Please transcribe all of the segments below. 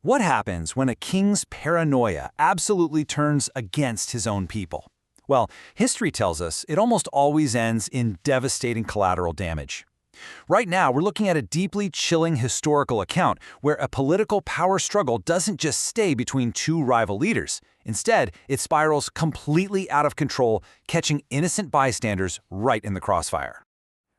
What happens when a king's paranoia absolutely turns against his own people? Well, history tells us it almost always ends in devastating collateral damage. Right now, we're looking at a deeply chilling historical account where a political power struggle doesn't just stay between two rival leaders. Instead, it spirals completely out of control, catching innocent bystanders right in the crossfire.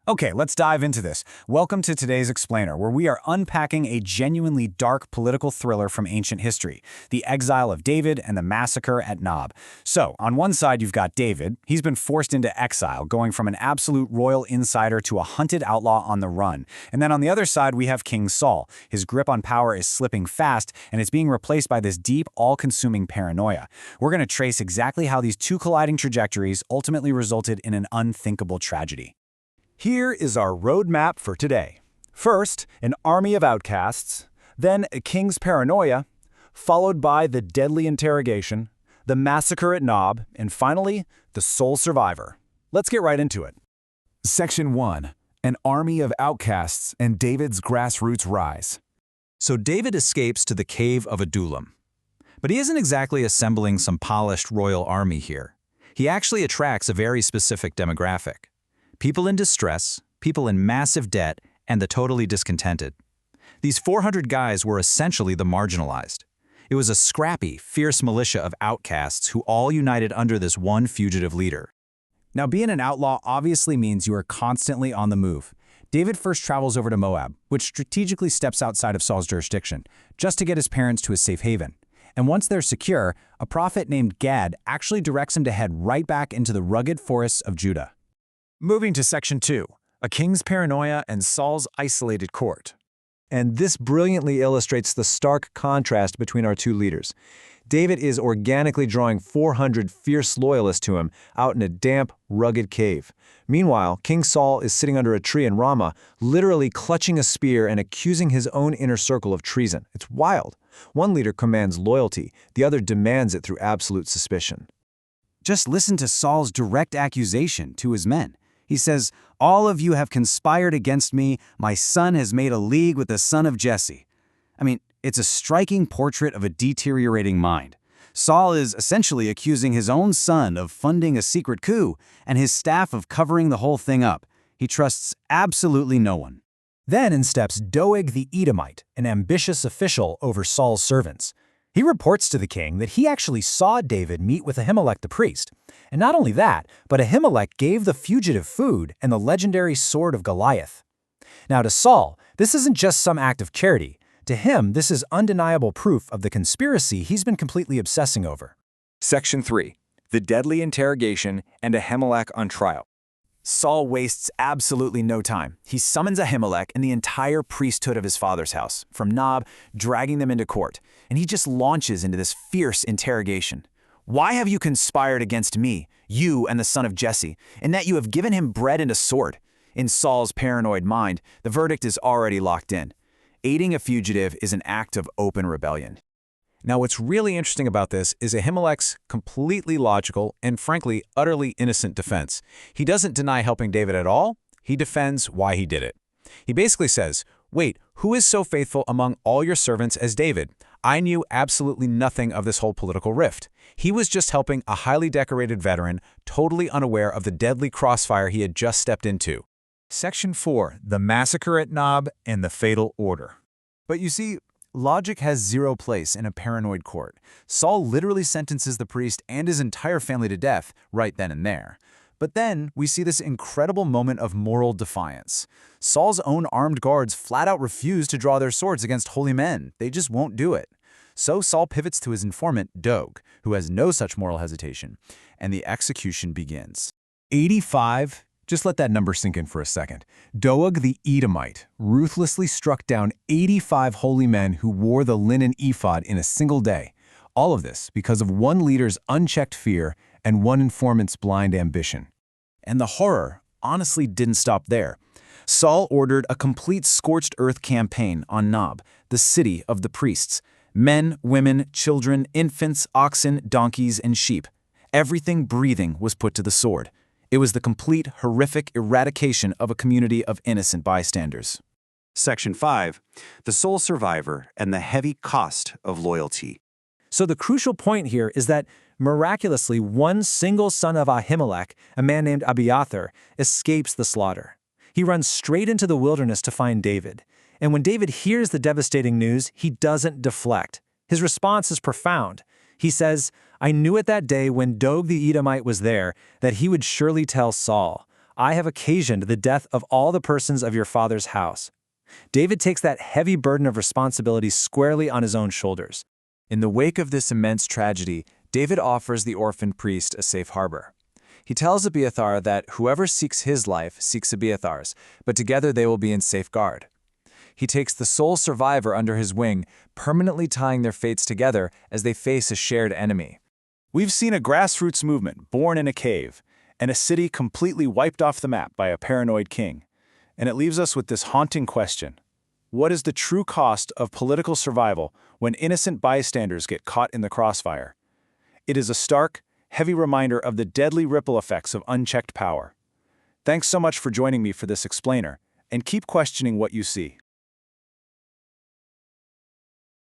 Okay, let's dive into this. Welcome to today's Explainer, where we are unpacking a genuinely dark political thriller from ancient history, the exile of David and the massacre at Nob. So, on one side you've got David. He's been forced into exile, going from an absolute royal insider to a hunted outlaw on the run. And then on the other side we have King Saul. His grip on power is slipping fast, and it's being replaced by this deep, all-consuming paranoia. We're going to trace exactly how these two colliding trajectories ultimately resulted in an unthinkable tragedy. Here is our roadmap for today. First, an army of outcasts, then a king's paranoia, followed by the deadly interrogation, the massacre at Nob, and finally, the sole survivor. Let's get right into it. Section 1. An army of outcasts and David's grassroots rise. So David escapes to the cave of Adullam. But he isn't exactly assembling some polished royal army here. He actually attracts a very specific demographic. People in distress, people in massive debt, and the totally discontented. These 400 guys were essentially the marginalized. It was a scrappy, fierce militia of outcasts who all united under this one fugitive leader. Now, being an outlaw obviously means you are constantly on the move. David first travels over to Moab, which strategically steps outside of Saul's jurisdiction, just to get his parents to a safe haven. And once they're secure, a prophet named Gad actually directs him to head right back into the rugged forests of Judah. Moving to Section 2. A king's paranoia and Saul's isolated court. And this brilliantly illustrates the stark contrast between our two leaders. David is organically drawing 400 fierce loyalists to him out in a damp, rugged cave. Meanwhile, King Saul is sitting under a tree in Ramah, literally clutching a spear and accusing his own inner circle of treason. It's wild. One leader commands loyalty, the other demands it through absolute suspicion. Just listen to Saul's direct accusation to his men. He says, "All of you have conspired against me. My son has made a league with the son of Jesse." I mean, it's a striking portrait of a deteriorating mind. Saul is essentially accusing his own son of funding a secret coup and his staff of covering the whole thing up. He trusts absolutely no one. Then in steps Doeg the Edomite, an ambitious official over Saul's servants. He reports to the king that he actually saw David meet with Ahimelech the priest. And not only that, but Ahimelech gave the fugitive food and the legendary sword of Goliath. Now to Saul, this isn't just some act of charity. To him, this is undeniable proof of the conspiracy he's been completely obsessing over. Section 3. The deadly interrogation and Ahimelech on trial. Saul wastes absolutely no time. He summons Ahimelech and the entire priesthood of his father's house, from Nob, dragging them into court, and he just launches into this fierce interrogation. "Why have you conspired against me, you and the son of Jesse, in that you have given him bread and a sword?" In Saul's paranoid mind, the verdict is already locked in. Aiding a fugitive is an act of open rebellion. Now, what's really interesting about this is Ahimelech's completely logical and, frankly, utterly innocent defense. He doesn't deny helping David at all. He defends why he did it. He basically says, "Wait, who is so faithful among all your servants as David? I knew absolutely nothing of this whole political rift. He was just helping a highly decorated veteran, totally unaware of the deadly crossfire he had just stepped into." Section 4. The massacre at Nob and the fatal order. But you see, logic has zero place in a paranoid court. Saul literally sentences the priest and his entire family to death right then and there. But then we see this incredible moment of moral defiance. Saul's own armed guards flat out refuse to draw their swords against holy men. They just won't do it. So Saul pivots to his informant, Doeg, who has no such moral hesitation, and the execution begins. 85. Just let that number sink in for a second. Doeg the Edomite ruthlessly struck down 85 holy men who wore the linen ephod in a single day. All of this because of one leader's unchecked fear and one informant's blind ambition. And the horror honestly didn't stop there. Saul ordered a complete scorched earth campaign on Nob, the city of the priests. Men, women, children, infants, oxen, donkeys, and sheep. Everything breathing was put to the sword. It was the complete, horrific eradication of a community of innocent bystanders. Section 5. The sole survivor and the heavy cost of loyalty. So the crucial point here is that miraculously one single son of Ahimelech, a man named Abiathar, escapes the slaughter. He runs straight into the wilderness to find David. And when David hears the devastating news, he doesn't deflect. His response is profound. He says, "I knew it that day when Doeg the Edomite was there that he would surely tell Saul, 'I have occasioned the death of all the persons of your father's house.'" David takes that heavy burden of responsibility squarely on his own shoulders. In the wake of this immense tragedy, David offers the orphan priest a safe harbor. He tells Abiathar that whoever seeks his life seeks Abiathar's, but together they will be in safeguard. He takes the sole survivor under his wing, permanently tying their fates together as they face a shared enemy. We've seen a grassroots movement born in a cave, and a city completely wiped off the map by a paranoid king. And it leaves us with this haunting question. What is the true cost of political survival when innocent bystanders get caught in the crossfire? It is a stark, heavy reminder of the deadly ripple effects of unchecked power. Thanks so much for joining me for this explainer, and keep questioning what you see.